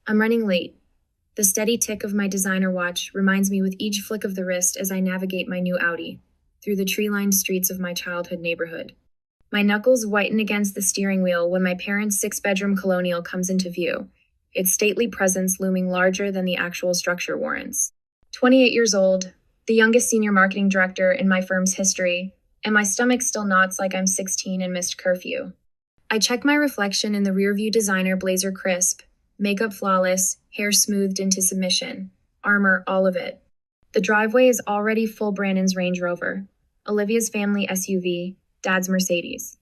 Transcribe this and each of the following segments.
I'm running late. The steady tick of my designer watch reminds me with each flick of the wrist as I navigate my new Audi through the tree-lined streets of my childhood neighborhood. My knuckles whiten against the steering wheel when my parents' six-bedroom colonial comes into view, its stately presence looming larger than the actual structure warrants. 28 years old, the youngest senior marketing director in my firm's history, and my stomach still knots like I'm 16 and missed curfew. I check my reflection in the rearview designer blazer crisp, makeup flawless, hair smoothed into submission, armor all of it. The driveway is already full Brandon's Range Rover, Olivia's family SUV, Dad's Mercedes.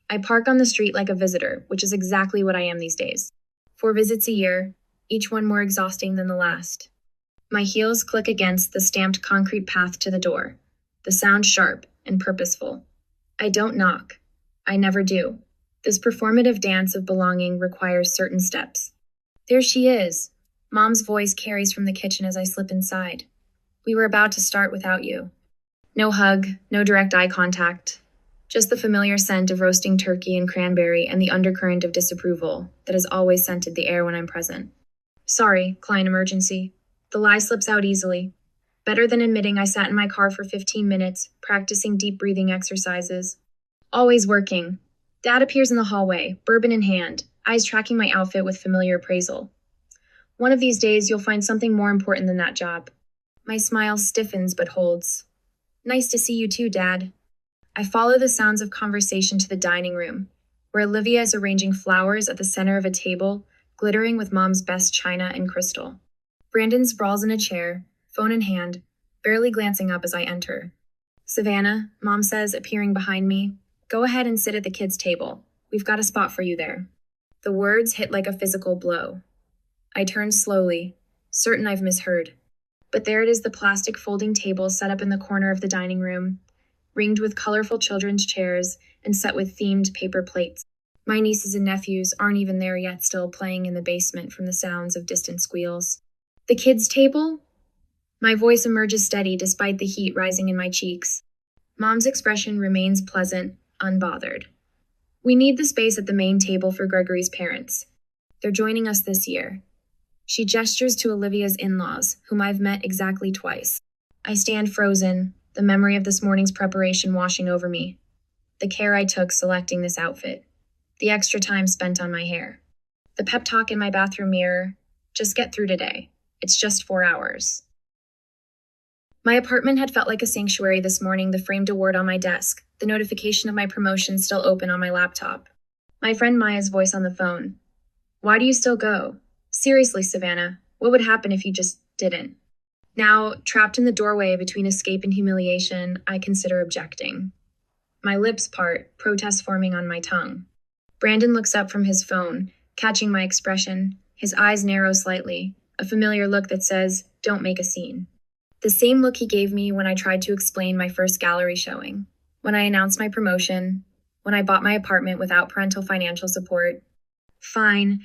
I park on the street like a visitor, which is exactly what I am these days. 4 visits a year, each one more exhausting than the last. My heels click against the stamped concrete path to the door, the sound sharp and purposeful. I don't knock. I never do. This performative dance of belonging requires certain steps. There she is. Mom's voice carries from the kitchen as I slip inside. We were about to start without you. No hug, no direct eye contact. Just the familiar scent of roasting turkey and cranberry and the undercurrent of disapproval that has always scented the air when I'm present. Sorry, client emergency. The lie slips out easily. Better than admitting I sat in my car for 15 minutes, practicing deep breathing exercises. Always working. Dad appears in the hallway, bourbon in hand, eyes tracking my outfit with familiar appraisal. One of these days, you'll find something more important than that job. My smile stiffens but holds. Nice to see you too, Dad. I follow the sounds of conversation to the dining room, where Olivia is arranging flowers at the center of a table, glittering with Mom's best china and crystal. Brandon sprawls in a chair, phone in hand, barely glancing up as I enter. Savannah, Mom says, appearing behind me, go ahead and sit at the kids' table. We've got a spot for you there. The words hit like a physical blow. I turn slowly, certain I've misheard. But there it is, the plastic folding table set up in the corner of the dining room, ringed with colorful children's chairs and set with themed paper plates. My nieces and nephews aren't even there yet, still playing in the basement from the sounds of distant squeals. The kids' table? My voice emerges steady despite the heat rising in my cheeks. Mom's expression remains pleasant, unbothered. We need the space at the main table for Gregory's parents. They're joining us this year. She gestures to Olivia's in-laws, whom I've met exactly twice. I stand frozen, the memory of this morning's preparation washing over me. The care I took selecting this outfit. The extra time spent on my hair. The pep talk in my bathroom mirror. Just get through today. It's just 4 hours. My apartment had felt like a sanctuary this morning, the framed award on my desk, the notification of my promotion still open on my laptop. My friend Maya's voice on the phone. Why do you still go? Seriously, Savannah, what would happen if you just didn't? Now, trapped in the doorway between escape and humiliation, I consider objecting. My lips part, protest forming on my tongue. Brandon looks up from his phone, catching my expression. His eyes narrow slightly, a familiar look that says, don't make a scene. The same look he gave me when I tried to explain my first gallery showing, when I announced my promotion, when I bought my apartment without parental financial support. Fine.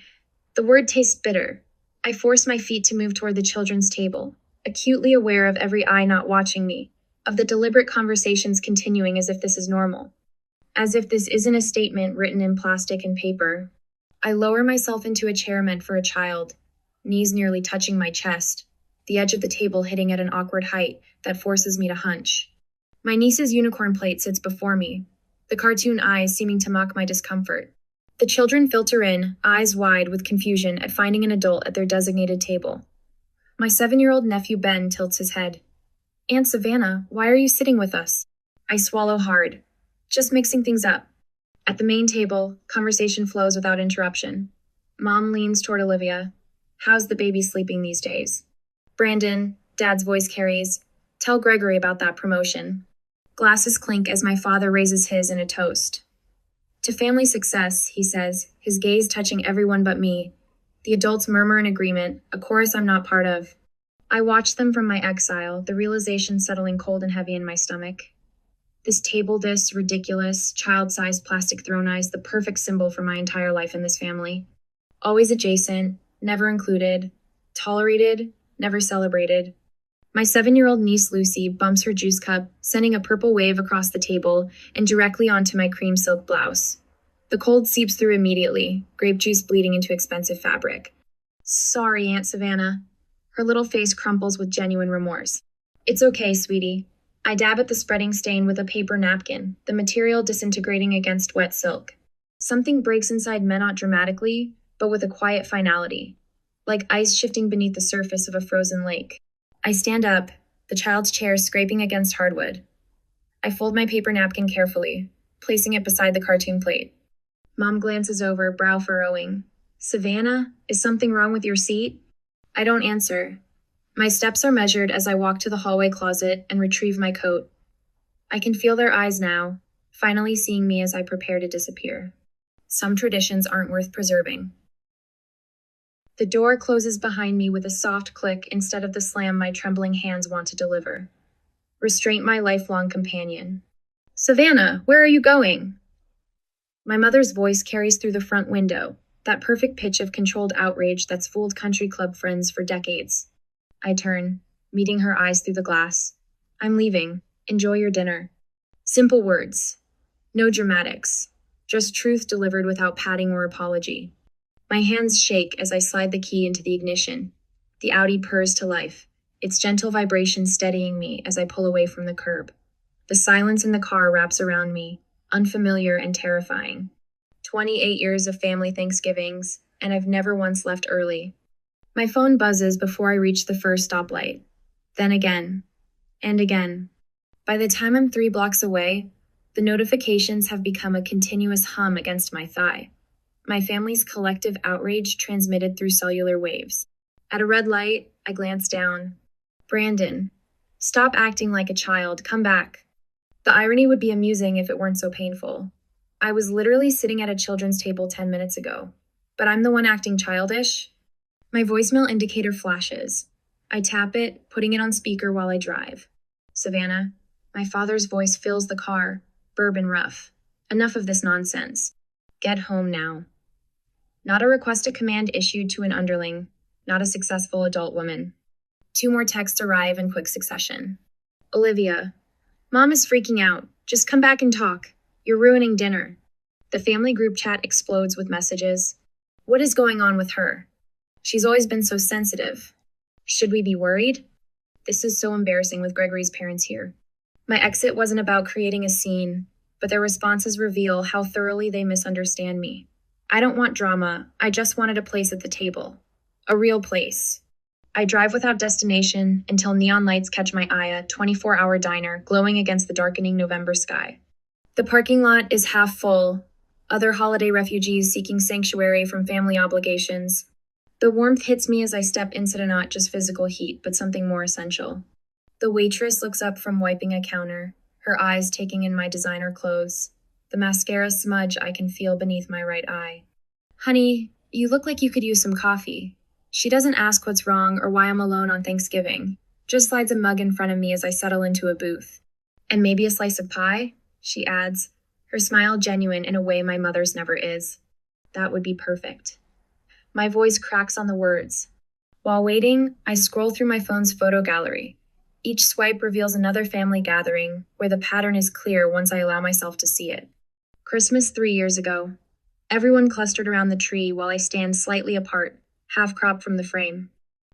The word tastes bitter. I force my feet to move toward the children's table, acutely aware of every eye not watching me, of the deliberate conversations continuing as if this is normal, as if this isn't a statement written in plastic and paper. I lower myself into a chair meant for a child, knees nearly touching my chest, the edge of the table hitting at an awkward height that forces me to hunch. My niece's unicorn plate sits before me, the cartoon eyes seeming to mock my discomfort. The children filter in, eyes wide with confusion at finding an adult at their designated table. My 7-year-old nephew Ben tilts his head. Aunt Savannah, why are you sitting with us? I swallow hard. Just mixing things up. At the main table, conversation flows without interruption. Mom leans toward Olivia. How's the baby sleeping these days? Brandon, Dad's voice carries. Tell Gregory about that promotion. Glasses clink as my father raises his in a toast. To family success, he says, his gaze touching everyone but me. The adults murmur in agreement, a chorus I'm not part of. I watch them from my exile, the realization settling cold and heavy in my stomach. This table, this ridiculous, child-sized plastic throne eyes, the perfect symbol for my entire life in this family. Always adjacent, never included, tolerated, never celebrated. My 7-year-old niece Lucy bumps her juice cup, sending a purple wave across the table and directly onto my cream silk blouse. The cold seeps through immediately, grape juice bleeding into expensive fabric. Sorry, Aunt Savannah. Her little face crumples with genuine remorse. It's okay, sweetie. I dab at the spreading stain with a paper napkin, the material disintegrating against wet silk. Something breaks inside me not dramatically, but with a quiet finality, like ice shifting beneath the surface of a frozen lake. I stand up, the child's chair scraping against hardwood. I fold my paper napkin carefully, placing it beside the cartoon plate. Mom glances over, brow furrowing. Savannah, is something wrong with your seat? I don't answer. My steps are measured as I walk to the hallway closet and retrieve my coat. I can feel their eyes now, finally seeing me as I prepare to disappear. Some traditions aren't worth preserving. The door closes behind me with a soft click instead of the slam my trembling hands want to deliver. Restraint my lifelong companion. Savannah, where are you going? My mother's voice carries through the front window, that perfect pitch of controlled outrage that's fooled country club friends for decades. I turn, meeting her eyes through the glass. I'm leaving. Enjoy your dinner. Simple words. No dramatics. Just truth delivered without padding or apology. My hands shake as I slide the key into the ignition. The Audi purrs to life, its gentle vibration steadying me as I pull away from the curb. The silence in the car wraps around me, unfamiliar and terrifying. 28 years of family Thanksgivings, and I've never once left early. My phone buzzes before I reach the first stoplight. Then again. And again. By the time I'm 3 blocks away, the notifications have become a continuous hum against my thigh. My family's collective outrage transmitted through cellular waves. At a red light, I glance down. Brandon, stop acting like a child. Come back. The irony would be amusing if it weren't so painful. I was literally sitting at a children's table 10 minutes ago, but I'm the one acting childish. My voicemail indicator flashes. I tap it, putting it on speaker while I drive. Savannah, my father's voice fills the car, bourbon rough. Enough of this nonsense. Get home now. Not a request to command issued to an underling, not a successful adult woman. 2 more texts arrive in quick succession. Olivia, Mom is freaking out. Just come back and talk. You're ruining dinner. The family group chat explodes with messages. What is going on with her? She's always been so sensitive. Should we be worried? This is so embarrassing with Gregory's parents here. My exit wasn't about creating a scene, but their responses reveal how thoroughly they misunderstand me. I don't want drama. I just wanted a place at the table. A real place. I drive without destination until neon lights catch my eye, a 24-hour diner glowing against the darkening November sky. The parking lot is half full, other holiday refugees seeking sanctuary from family obligations. The warmth hits me as I step into not just physical heat, but something more essential. The waitress looks up from wiping a counter, her eyes taking in my designer clothes, the mascara smudge I can feel beneath my right eye. Honey, you look like you could use some coffee. She doesn't ask what's wrong or why I'm alone on Thanksgiving, just slides a mug in front of me as I settle into a booth. And maybe a slice of pie? She adds, her smile genuine in a way my mother's never is. That would be perfect. My voice cracks on the words. While waiting, I scroll through my phone's photo gallery. Each swipe reveals another family gathering, where the pattern is clear once I allow myself to see it. Christmas 3 years ago. Everyone clustered around the tree while I stand slightly apart, half-cropped from the frame.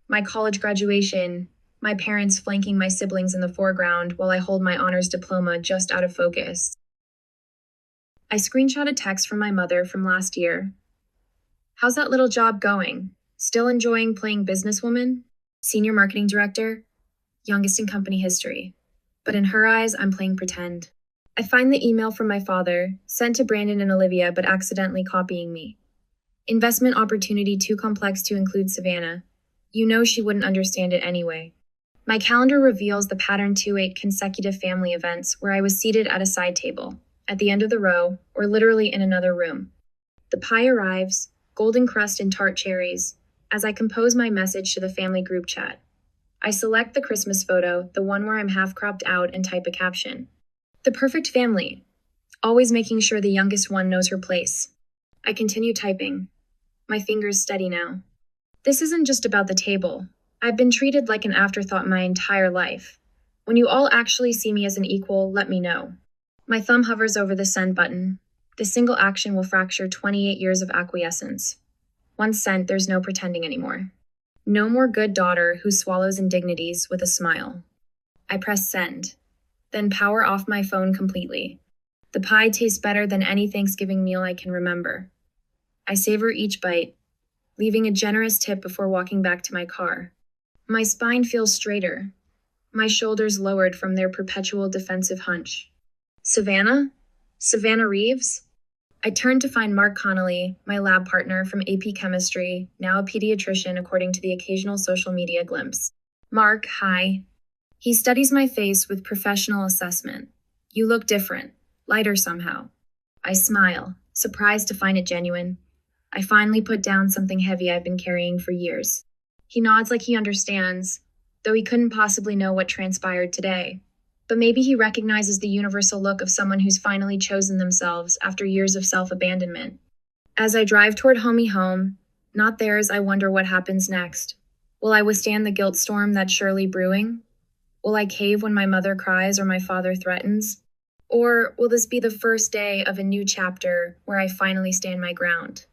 My college graduation, my parents flanking my siblings in the foreground while I hold my honors diploma just out of focus. I screenshot a text from my mother from last year. How's that little job going? Still enjoying playing businesswoman? Senior marketing director? Youngest in company history. But in her eyes, I'm playing pretend. I find the email from my father, sent to Brandon and Olivia but accidentally copying me. Investment opportunity too complex to include Savannah. You know she wouldn't understand it anyway. My calendar reveals the pattern 2-8 consecutive family events where I was seated at a side table, at the end of the row, or literally in another room. The pie arrives, golden crust and tart cherries, as I compose my message to the family group chat. I select the Christmas photo, the one where I'm half-cropped out, and type a caption. The perfect family, always making sure the youngest one knows her place. I continue typing. My fingers steady now. This isn't just about the table. I've been treated like an afterthought my entire life. When you all actually see me as an equal, let me know. My thumb hovers over the send button. The single action will fracture 28 years of acquiescence. Once sent, there's no pretending anymore. No more good daughter who swallows indignities with a smile. I press send, then power off my phone completely. The pie tastes better than any Thanksgiving meal I can remember. I savor each bite, leaving a generous tip before walking back to my car. My spine feels straighter, my shoulders lowered from their perpetual defensive hunch. Savannah? Savannah Reeves? I turned to find Mark Connolly, my lab partner from AP Chemistry, now a pediatrician according to the occasional social media glimpse. Mark, hi. He studies my face with professional assessment. You look different, lighter somehow. I smile, surprised to find it genuine. I finally put down something heavy I've been carrying for years. He nods like he understands, though he couldn't possibly know what transpired today. But maybe he recognizes the universal look of someone who's finally chosen themselves after years of self-abandonment. As I drive toward homey home, not theirs, I wonder what happens next. Will I withstand the guilt storm that's surely brewing? Will I cave when my mother cries or my father threatens? Or will this be the first day of a new chapter where I finally stand my ground?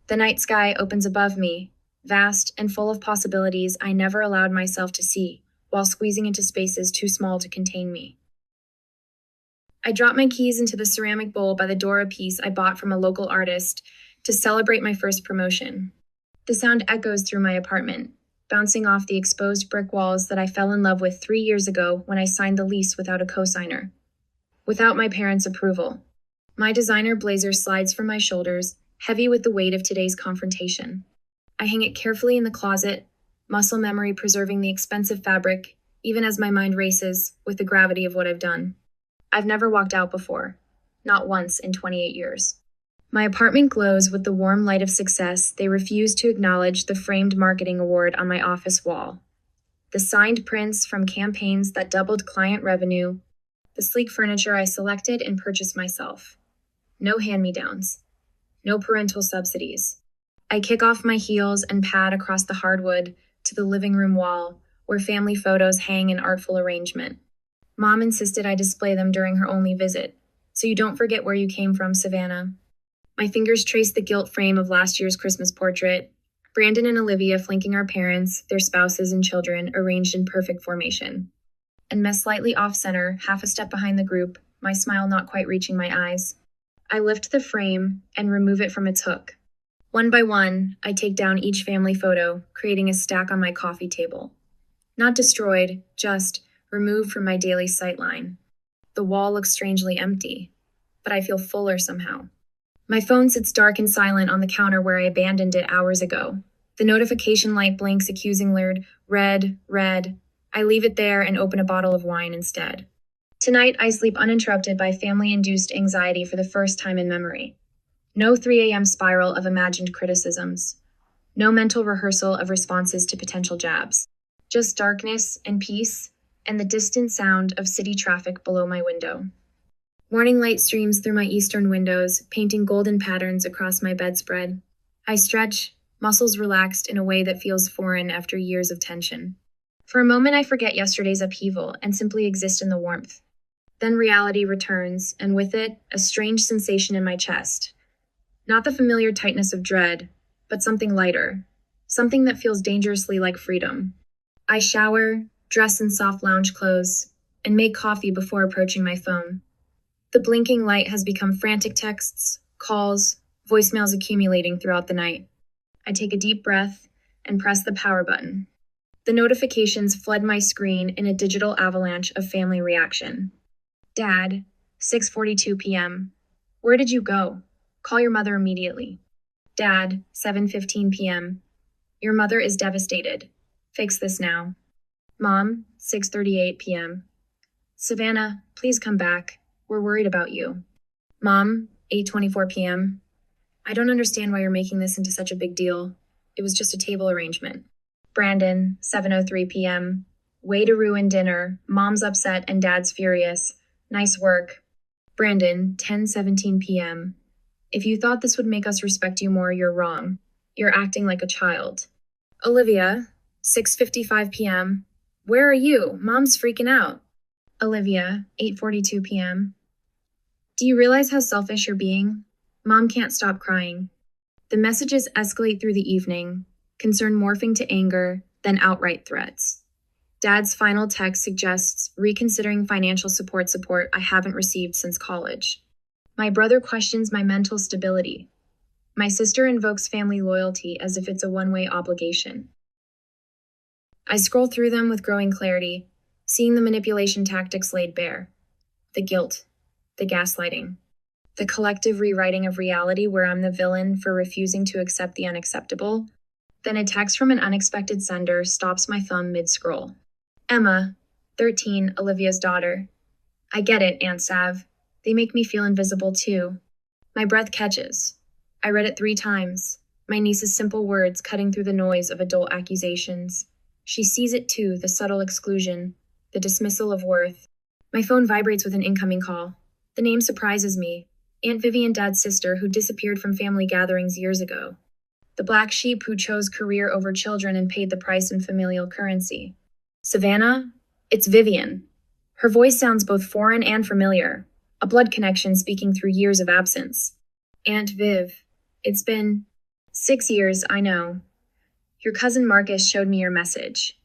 The night sky opens above me, vast and full of possibilities I never allowed myself to see, while squeezing into spaces too small to contain me. I drop my keys into the ceramic bowl by the door, a piece I bought from a local artist to celebrate my first promotion. The sound echoes through my apartment, bouncing off the exposed brick walls that I fell in love with 3 years ago when I signed the lease without a cosigner. Without my parents' approval. My designer blazer slides from my shoulders, heavy with the weight of today's confrontation. I hang it carefully in the closet, muscle memory preserving the expensive fabric, even as my mind races with the gravity of what I've done. I've never walked out before, not once in 28 years. My apartment glows with the warm light of success. They refuse to acknowledge the framed marketing award on my office wall. The signed prints from campaigns that doubled client revenue, the sleek furniture I selected and purchased myself. No hand-me-downs. No parental subsidies. I kick off my heels and pad across the hardwood to the living room wall, where family photos hang in artful arrangement. Mom insisted I display them during her only visit, so you don't forget where you came from, Savannah. My fingers trace the gilt frame of last year's Christmas portrait, Brandon and Olivia flanking our parents, their spouses and children arranged in perfect formation. And Mess slightly off-center, half a step behind the group, my smile not quite reaching my eyes. I lift the frame and remove it from its hook. One by one, I take down each family photo, creating a stack on my coffee table. Not destroyed, just removed from my daily sightline. The wall looks strangely empty, but I feel fuller somehow. My phone sits dark and silent on the counter where I abandoned it hours ago. The notification light blinks accusing word, red, red. I leave it there and open a bottle of wine instead. Tonight, I sleep uninterrupted by family-induced anxiety for the first time in memory. No 3 a.m. spiral of imagined criticisms. No mental rehearsal of responses to potential jabs. Just darkness and peace, and the distant sound of city traffic below my window. Morning light streams through my eastern windows, painting golden patterns across my bedspread. I stretch, muscles relaxed in a way that feels foreign after years of tension. For a moment, I forget yesterday's upheaval and simply exist in the warmth. Then reality returns, and with it, a strange sensation in my chest. Not the familiar tightness of dread, but something lighter. Something that feels dangerously like freedom. I shower, dress in soft lounge clothes, and make coffee before approaching my phone. The blinking light has become frantic texts, calls, voicemails accumulating throughout the night. I take a deep breath and press the power button. The notifications flood my screen in a digital avalanche of family reaction. Dad, 6:42 p.m. Where did you go? Call your mother immediately. Dad, 7:15 p.m. Your mother is devastated. Fix this now. Mom, 6:38 p.m. Savannah, please come back. We're worried about you. Mom, 8:24 p.m. I don't understand why you're making this into such a big deal. It was just a table arrangement. Brandon, 7:03 p.m. Way to ruin dinner. Mom's upset and Dad's furious. Nice work. Brandon, 10:17 p.m. If you thought this would make us respect you more, you're wrong. You're acting like a child. Olivia, 6:55 p.m. Where are you? Mom's freaking out. Olivia, 8:42 p.m. Do you realize how selfish you're being? Mom can't stop crying. The messages escalate through the evening, concern morphing to anger, then outright threats. Dad's final text suggests reconsidering financial support I haven't received since college. My brother questions my mental stability. My sister invokes family loyalty as if it's a one-way obligation. I scroll through them with growing clarity, seeing the manipulation tactics laid bare. The guilt, the gaslighting, the collective rewriting of reality where I'm the villain for refusing to accept the unacceptable. Then a text from an unexpected sender stops my thumb mid-scroll. Emma, 13, Olivia's daughter. I get it, Aunt Sav. They make me feel invisible too. My breath catches. I read it 3 times, my niece's simple words cutting through the noise of adult accusations. She sees it too, the subtle exclusion, the dismissal of worth. My phone vibrates with an incoming call. The name surprises me. Aunt Vivian, Dad's sister, who disappeared from family gatherings years ago. The black sheep who chose career over children and paid the price in familial currency. Savannah? It's Vivian. Her voice sounds both foreign and familiar, a blood connection speaking through years of absence. Aunt Viv. It's been 6 years, I know. Your cousin Marcus showed me your message.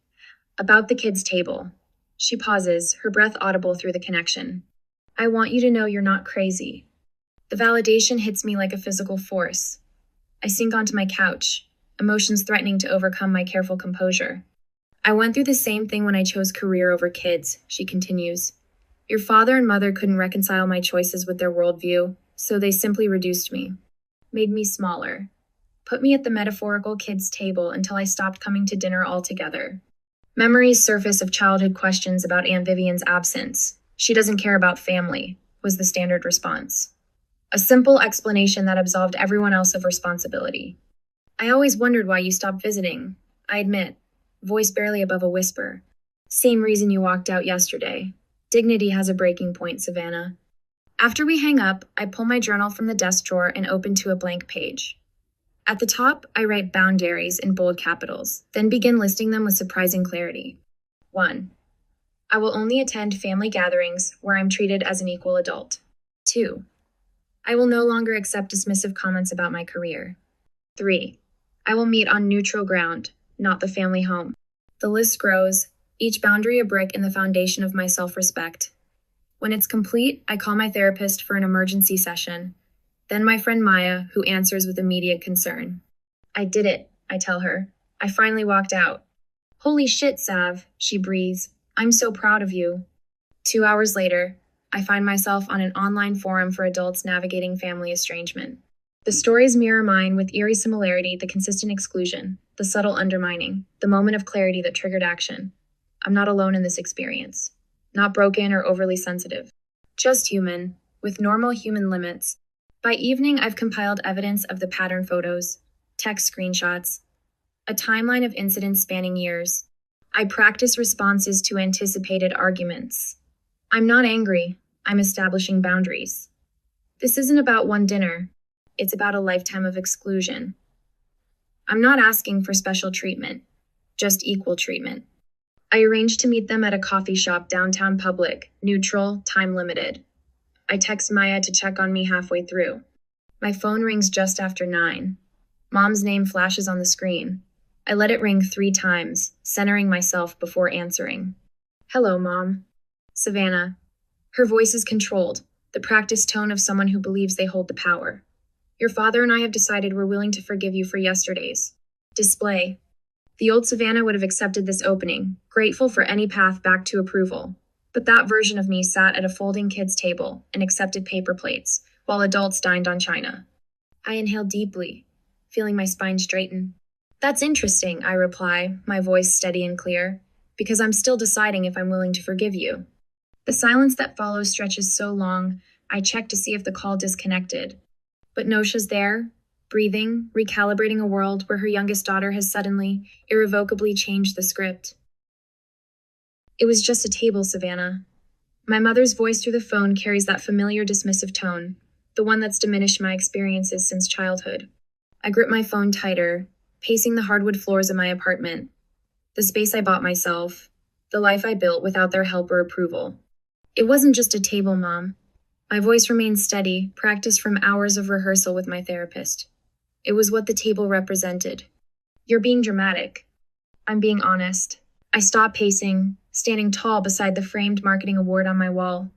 About the kids' table. She pauses, her breath audible through the connection. I want you to know you're not crazy. The validation hits me like a physical force. I sink onto my couch, emotions threatening to overcome my careful composure. I went through the same thing when I chose career over kids, she continues. Your father and mother couldn't reconcile my choices with their worldview, so they simply reduced me, made me smaller, put me at the metaphorical kids' table until I stopped coming to dinner altogether. Memories surface of childhood questions about Aunt Vivian's absence. She doesn't care about family, was the standard response. A simple explanation that absolved everyone else of responsibility. I always wondered why you stopped visiting, I admit, voice barely above a whisper. Same reason you walked out yesterday. Dignity has a breaking point, Savannah. After we hang up, I pull my journal from the desk drawer and open to a blank page. At the top, I write boundaries in bold capitals, then begin listing them with surprising clarity. 1. I will only attend family gatherings where I'm treated as an equal adult. 2. I will no longer accept dismissive comments about my career. 3. I will meet on neutral ground, not the family home. The list grows, each boundary a brick in the foundation of my self-respect. When it's complete, I call my therapist for an emergency session. Then my friend Maya, who answers with immediate concern. I did it, I tell her. I finally walked out. Holy shit, Sav, she breathes. I'm so proud of you. 2 hours later, I find myself on an online forum for adults navigating family estrangement. The stories mirror mine with eerie similarity, the consistent exclusion, the subtle undermining, the moment of clarity that triggered action. I'm not alone in this experience. Not broken or overly sensitive. Just human, with normal human limits. By evening, I've compiled evidence of the pattern photos, text screenshots, a timeline of incidents spanning years. I practice responses to anticipated arguments. I'm not angry. I'm establishing boundaries. This isn't about one dinner. It's about a lifetime of exclusion. I'm not asking for special treatment, just equal treatment. I arranged to meet them at a coffee shop downtown public, neutral, time limited. I text Maya to check on me halfway through. My phone rings just after 9. Mom's name flashes on the screen. I let it ring 3 times, centering myself before answering. Hello, Mom. Savannah. Her voice is controlled, the practiced tone of someone who believes they hold the power. Your father and I have decided we're willing to forgive you for yesterday's display. The old Savannah would have accepted this opening, grateful for any path back to approval. But that version of me sat at a folding kids' table and accepted paper plates, while adults dined on china. I inhaled deeply, feeling my spine straighten. That's interesting, I reply, my voice steady and clear, because I'm still deciding if I'm willing to forgive you. The silence that follows stretches so long, I check to see if the call disconnected. But Nosha's there, breathing, recalibrating a world where her youngest daughter has suddenly, irrevocably changed the script. It was just a table, Savannah. My mother's voice through the phone carries that familiar dismissive tone, the one that's diminished my experiences since childhood. I grip my phone tighter, pacing the hardwood floors of my apartment. The space I bought myself, the life I built without their help or approval. It wasn't just a table, Mom. My voice remained steady, practiced from hours of rehearsal with my therapist. It was what the table represented. You're being dramatic. I'm being honest. I stopped pacing, standing tall beside the framed marketing award on my wall.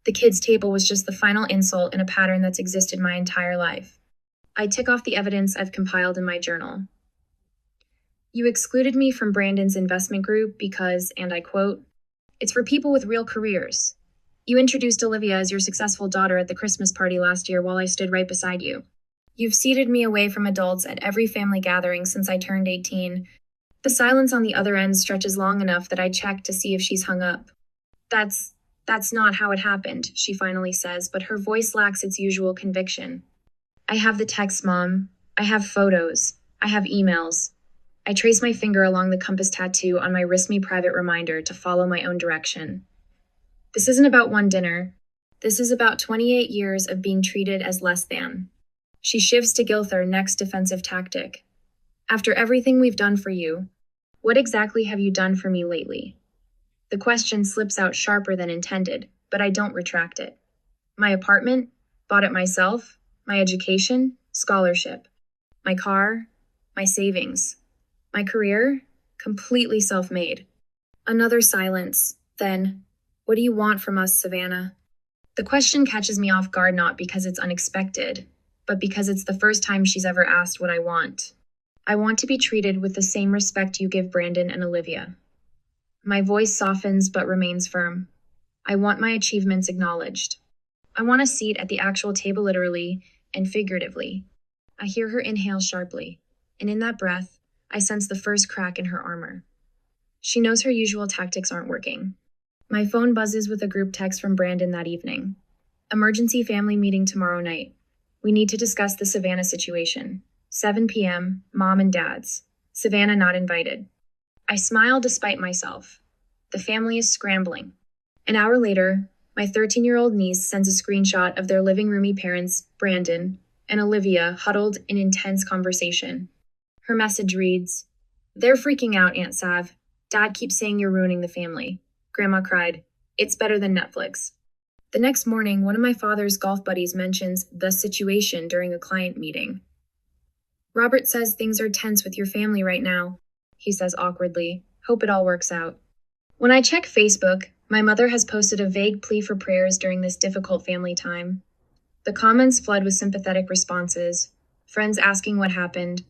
The kids' table was just the final insult in a pattern that's existed my entire life. I tick off the evidence I've compiled in my journal. You excluded me from Brandon's investment group because, and I quote, "It's for people with real careers. You introduced Olivia as your successful daughter at the Christmas party last year while I stood right beside you. You've seated me away from adults at every family gathering since I turned 18. The silence on the other end stretches long enough that I check to see if she's hung up. That's not how it happened," she finally says, but her voice lacks its usual conviction. "I have the text, Mom. I have photos. I have emails." I trace my finger along the compass tattoo on my wrist me private reminder to follow my own direction. This isn't about one dinner. This is about 28 years of being treated as less than. She shifts to Gilther, next defensive tactic. "After everything we've done for you, what exactly have you done for me lately?" The question slips out sharper than intended, but I don't retract it. My apartment? Bought it myself. My education? Scholarship. My car? My savings. My career? Completely self-made. Another silence. Then, "What do you want from us, Savannah?" The question catches me off guard not because it's unexpected, but because it's the first time she's ever asked what I want. I want to be treated with the same respect you give Brandon and Olivia. My voice softens but remains firm. I want my achievements acknowledged. I want a seat at the actual table literally and figuratively. I hear her inhale sharply, and in that breath, I sense the first crack in her armor. She knows her usual tactics aren't working. My phone buzzes with a group text from Brandon that evening. "Emergency family meeting tomorrow night. We need to discuss the Savannah situation. 7 p.m., Mom and Dad's. Savannah not invited." I smile despite myself. The family is scrambling. An hour later, my 13-year-old niece sends a screenshot of their living roomy parents, Brandon, and Olivia huddled in intense conversation. Her message reads, "They're freaking out, Aunt Sav. Dad keeps saying you're ruining the family." Grandma cried, "It's better than Netflix." The next morning, one of my father's golf buddies mentions the situation during a client meeting. "Robert says things are tense with your family right now," he says awkwardly. "Hope it all works out." When I check Facebook, my mother has posted a vague plea for prayers during this difficult family time. The comments flood with sympathetic responses, friends asking what happened,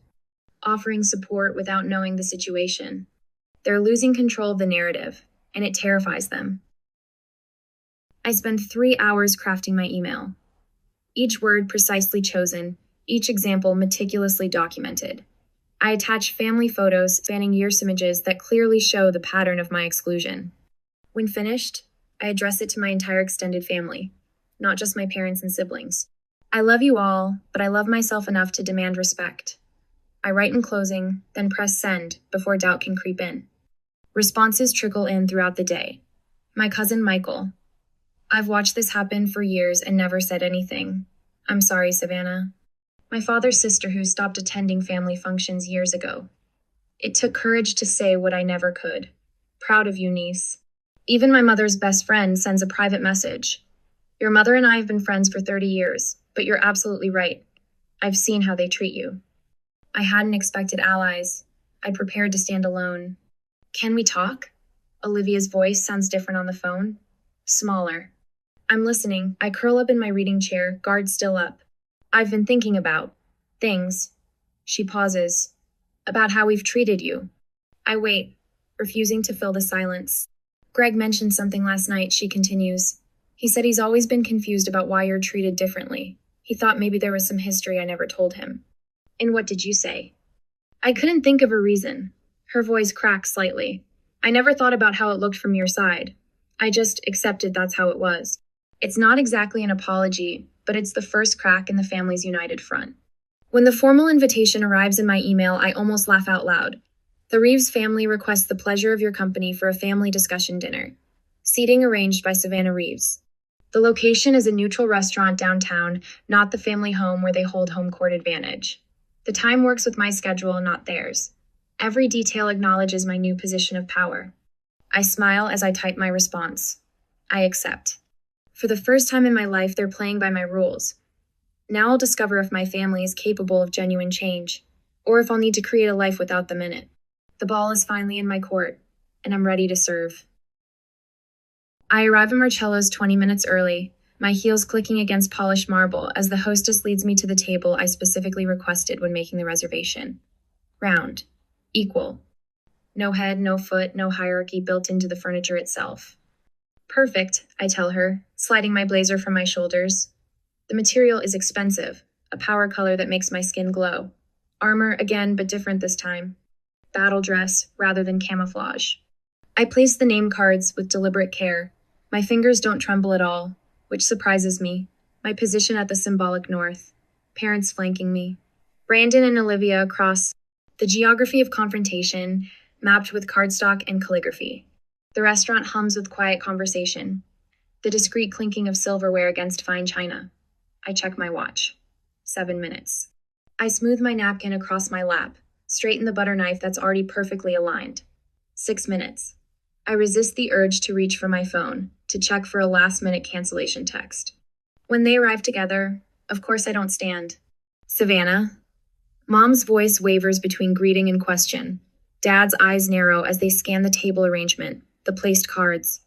offering support without knowing the situation. They're losing control of the narrative, and it terrifies them. I spend 3 hours crafting my email. Each word precisely chosen, each example meticulously documented. I attach family photos spanning years images that clearly show the pattern of my exclusion. When finished, I address it to my entire extended family, not just my parents and siblings. I love you all, but I love myself enough to demand respect. I write in closing, then press send before doubt can creep in. Responses trickle in throughout the day. My cousin Michael. "I've watched this happen for years and never said anything. I'm sorry, Savannah." My father's sister who stopped attending family functions years ago. "It took courage to say what I never could. Proud of you, niece." Even my mother's best friend sends a private message. "Your mother and I have been friends for 30 years, but you're absolutely right. I've seen how they treat you." I hadn't expected allies. I'd prepared to stand alone. "Can we talk?" Olivia's voice sounds different on the phone. Smaller. I'm listening. I curl up in my reading chair, guard still up. "I've been thinking about things." She pauses. "About how we've treated you." I wait, refusing to fill the silence. "Greg mentioned something last night," she continues. "He said he's always been confused about why you're treated differently. He thought maybe there was some history I never told him." "And what did you say?" "I couldn't think of a reason." Her voice cracks slightly. "I never thought about how it looked from your side. I just accepted that's how it was." It's not exactly an apology, but it's the first crack in the family's united front. When the formal invitation arrives in my email, I almost laugh out loud. "The Reeves family requests the pleasure of your company for a family discussion dinner. Seating arranged by Savannah Reeves. The location is a neutral restaurant downtown, not the family home where they hold home court advantage. The time works with my schedule, not theirs. Every detail acknowledges my new position of power." I smile as I type my response. I accept. For the first time in my life, they're playing by my rules. Now I'll discover if my family is capable of genuine change, or if I'll need to create a life without them in it. The ball is finally in my court, and I'm ready to serve. I arrive at Marcello's 20 minutes early, my heels clicking against polished marble as the hostess leads me to the table I specifically requested when making the reservation. Round. Equal. No head, no foot, no hierarchy built into the furniture itself. Perfect, I tell her, sliding my blazer from my shoulders. The material is expensive, a power color that makes my skin glow. Armor again, but different this time. Battle dress rather than camouflage. I place the name cards with deliberate care. My fingers don't tremble at all, which surprises me. My position at the symbolic north. Parents flanking me. Brandon and Olivia across. The geography of confrontation, mapped with cardstock and calligraphy. The restaurant hums with quiet conversation. The discreet clinking of silverware against fine china. I check my watch. 7 minutes. I smooth my napkin across my lap, straighten the butter knife that's already perfectly aligned. 6 minutes. I resist the urge to reach for my phone, to check for a last-minute cancellation text. When they arrive together, of course I don't stand. Savannah. Mom's voice wavers between greeting and question. Dad's eyes narrow as they scan the table arrangement, the placed cards.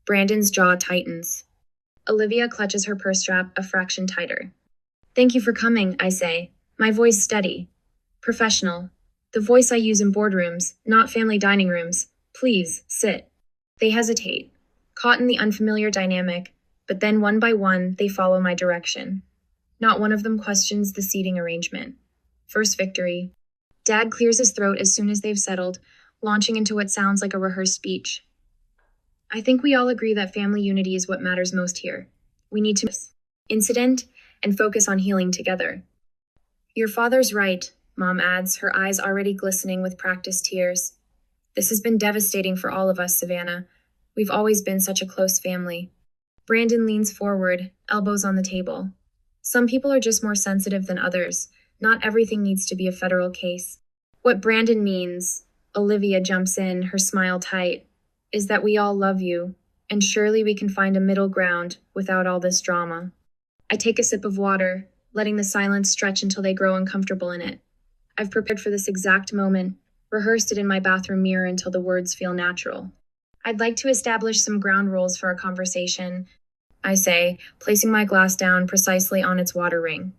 Brandon's jaw tightens. Olivia clutches her purse strap a fraction tighter. Thank you for coming, I say, my voice steady. Professional. The voice I use in boardrooms, not family dining rooms. Please, sit. They hesitate, caught in the unfamiliar dynamic, but then one by one, they follow my direction. Not one of them questions the seating arrangement. First victory. Dad clears his throat as soon as they've settled, launching into what sounds like a rehearsed speech. I think we all agree that family unity is what matters most here. We need to incident and focus on healing together. Your father's right, Mom adds, her eyes already glistening with practiced tears. This has been devastating for all of us, Savannah. We've always been such a close family. Brandon leans forward, elbows on the table. Some people are just more sensitive than others. Not everything needs to be a federal case. What Brandon means, Olivia jumps in, her smile tight, is that we all love you, and surely we can find a middle ground without all this drama. I take a sip of water, letting the silence stretch until they grow uncomfortable in it. I've prepared for this exact moment, rehearsed it in my bathroom mirror until the words feel natural. I'd like to establish some ground rules for our conversation, I say, placing my glass down precisely on its water ring.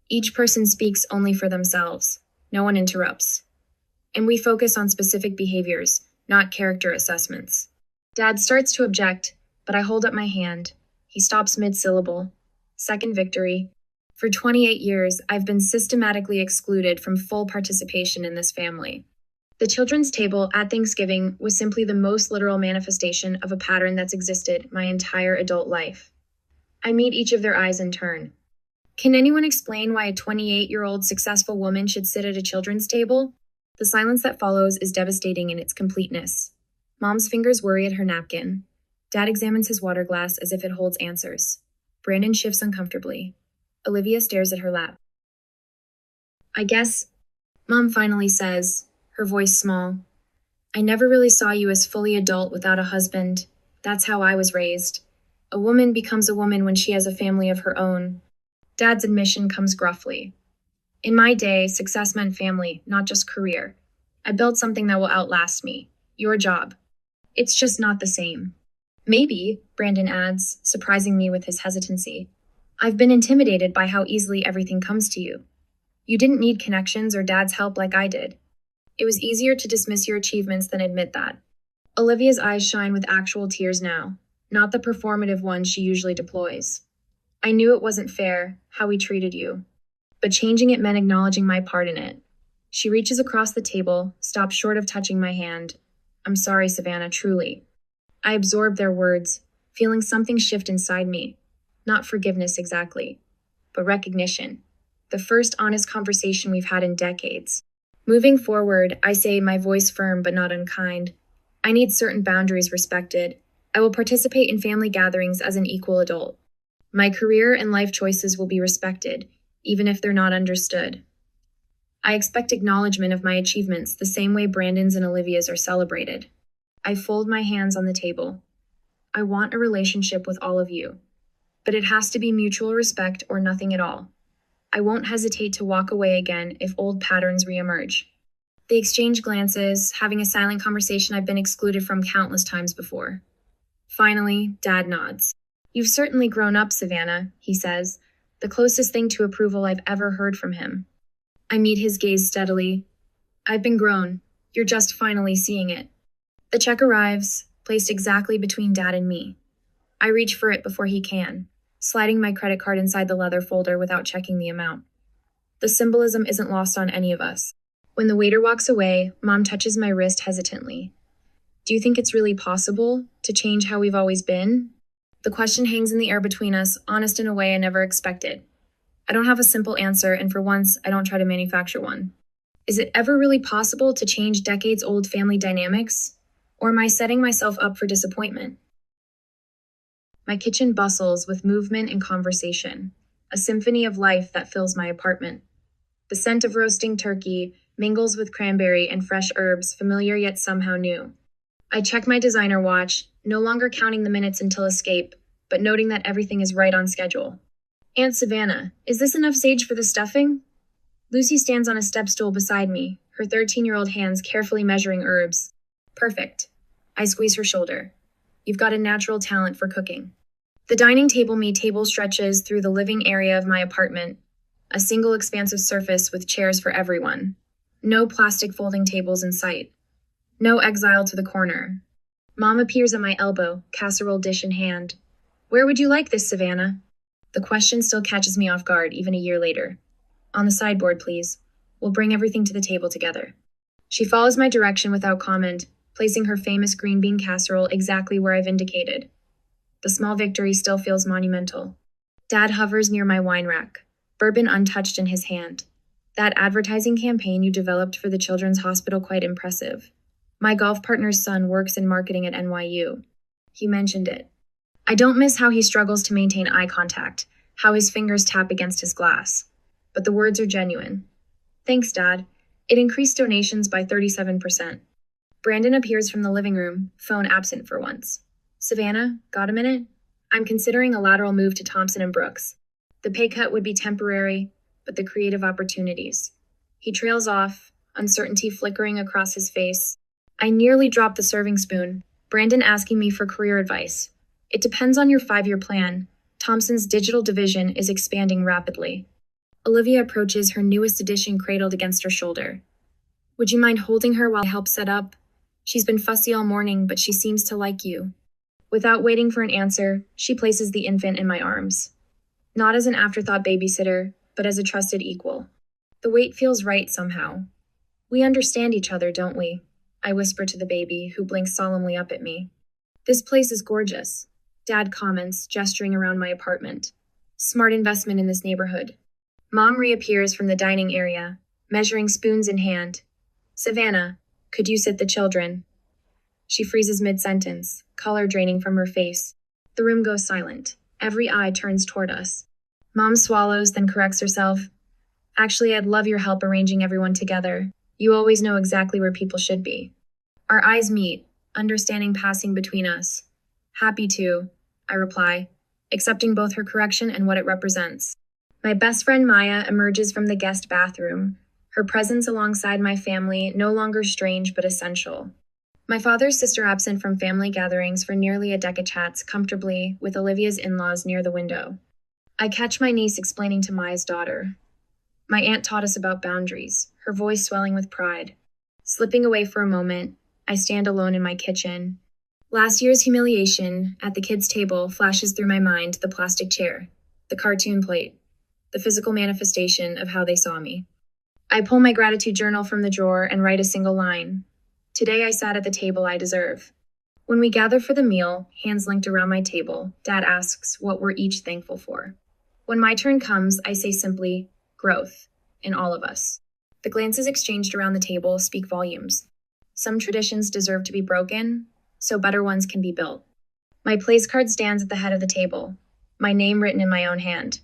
Each person speaks only for themselves. No one interrupts. And we focus on specific behaviors, not character assessments. Dad starts to object, but I hold up my hand. He stops mid-syllable. Second victory. For 28 years, I've been systematically excluded from full participation in this family. The children's table at Thanksgiving was simply the most literal manifestation of a pattern that's existed my entire adult life. I meet each of their eyes in turn. Can anyone explain why a 28-year-old successful woman should sit at a children's table? The silence that follows is devastating in its completeness. Mom's fingers worry at her napkin. Dad examines his water glass as if it holds answers. Brandon shifts uncomfortably. Olivia stares at her lap. I guess, Mom finally says, her voice small. I never really saw you as fully adult without a husband. That's how I was raised. A woman becomes a woman when she has a family of her own. Dad's admission comes gruffly. In my day, success meant family, not just career. I built something that will outlast me. Your job. It's just not the same. Maybe, Brandon adds, surprising me with his hesitancy. I've been intimidated by how easily everything comes to you. You didn't need connections or Dad's help like I did. It was easier to dismiss your achievements than admit that. Olivia's eyes shine with actual tears now, not the performative ones she usually deploys. I knew it wasn't fair, how we treated you. But changing it meant acknowledging my part in it. She reaches across the table, stops short of touching my hand. I'm sorry, Savannah, truly. I absorbed their words, feeling something shift inside me. Not forgiveness exactly, but recognition. The first honest conversation we've had in decades. Moving forward, I say, my voice firm but not unkind. I need certain boundaries respected. I will participate in family gatherings as an equal adult. My career and life choices will be respected, even if they're not understood. I expect acknowledgement of my achievements the same way Brandon's and Olivia's are celebrated. I fold my hands on the table. I want a relationship with all of you, but it has to be mutual respect or nothing at all. I won't hesitate to walk away again if old patterns reemerge. They exchange glances, having a silent conversation I've been excluded from countless times before. Finally, Dad nods. You've certainly grown up, Savannah, he says, the closest thing to approval I've ever heard from him. I meet his gaze steadily. I've been grown. You're just finally seeing it. The check arrives, placed exactly between Dad and me. I reach for it before he can, sliding my credit card inside the leather folder without checking the amount. The symbolism isn't lost on any of us. When the waiter walks away, Mom touches my wrist hesitantly. Do you think it's really possible to change how we've always been? The question hangs in the air between us, honest in a way I never expected. I don't have a simple answer, and for once, I don't try to manufacture one. Is it ever really possible to change decades-old family dynamics? Or am I setting myself up for disappointment? My kitchen bustles with movement and conversation, a symphony of life that fills my apartment. The scent of roasting turkey mingles with cranberry and fresh herbs, familiar yet somehow new. I check my designer watch, no longer counting the minutes until escape, but noting that everything is right on schedule. Aunt Savannah, is this enough sage for the stuffing? Lucy stands on a step stool beside me, her 13-year-old hands carefully measuring herbs. Perfect. I squeeze her shoulder. You've got a natural talent for cooking. The dining table stretches through the living area of my apartment, a single expansive surface with chairs for everyone. No plastic folding tables in sight. No exile to the corner. Mom appears at my elbow, casserole dish in hand. Where would you like this, Savannah? The question still catches me off guard, even a year later. On the sideboard, please. We'll bring everything to the table together. She follows my direction without comment, placing her famous green bean casserole exactly where I've indicated. The small victory still feels monumental. Dad hovers near my wine rack, bourbon untouched in his hand. That advertising campaign you developed for the Children's Hospital quite impressive. My golf partner's son works in marketing at NYU. He mentioned it. I don't miss how he struggles to maintain eye contact, how his fingers tap against his glass. But the words are genuine. Thanks, Dad. It increased donations by 37%. Brandon appears from the living room, phone absent for once. Savannah, got a minute? I'm considering a lateral move to Thompson & Brooks. The pay cut would be temporary, but the creative opportunities. He trails off, uncertainty flickering across his face. I nearly dropped the serving spoon, Brandon asking me for career advice. It depends on your 5-year plan. Thompson's digital division is expanding rapidly. Olivia approaches, her newest edition cradled against her shoulder. Would you mind holding her while I help set up? She's been fussy all morning, but she seems to like you. Without waiting for an answer, she places the infant in my arms. Not as an afterthought babysitter, but as a trusted equal. The weight feels right somehow. We understand each other, don't we? I whisper to the baby, who blinks solemnly up at me. This place is gorgeous, Dad comments, gesturing around my apartment. Smart investment in this neighborhood. Mom reappears from the dining area, measuring spoons in hand. Savannah, could you sit the children? She freezes mid-sentence, color draining from her face. The room goes silent. Every eye turns toward us. Mom swallows, then corrects herself. Actually, I'd love your help arranging everyone together. You always know exactly where people should be. Our eyes meet, understanding passing between us. Happy to, I reply, accepting both her correction and what it represents. My best friend Maya emerges from the guest bathroom, her presence alongside my family no longer strange but essential. My father's sister absent from family gatherings for nearly a decade chats comfortably with Olivia's in-laws near the window. I catch my niece explaining to Maya's daughter. My aunt taught us about boundaries, her voice swelling with pride. Slipping away for a moment, I stand alone in my kitchen. Last year's humiliation at the kids' table flashes through my mind: the plastic chair, the cartoon plate, the physical manifestation of how they saw me. I pull my gratitude journal from the drawer and write a single line. Today I sat at the table I deserve. When we gather for the meal, hands linked around my table, Dad asks what we're each thankful for. When my turn comes, I say simply, growth, in all of us. The glances exchanged around the table speak volumes. Some traditions deserve to be broken, so better ones can be built. My place card stands at the head of the table, my name written in my own hand.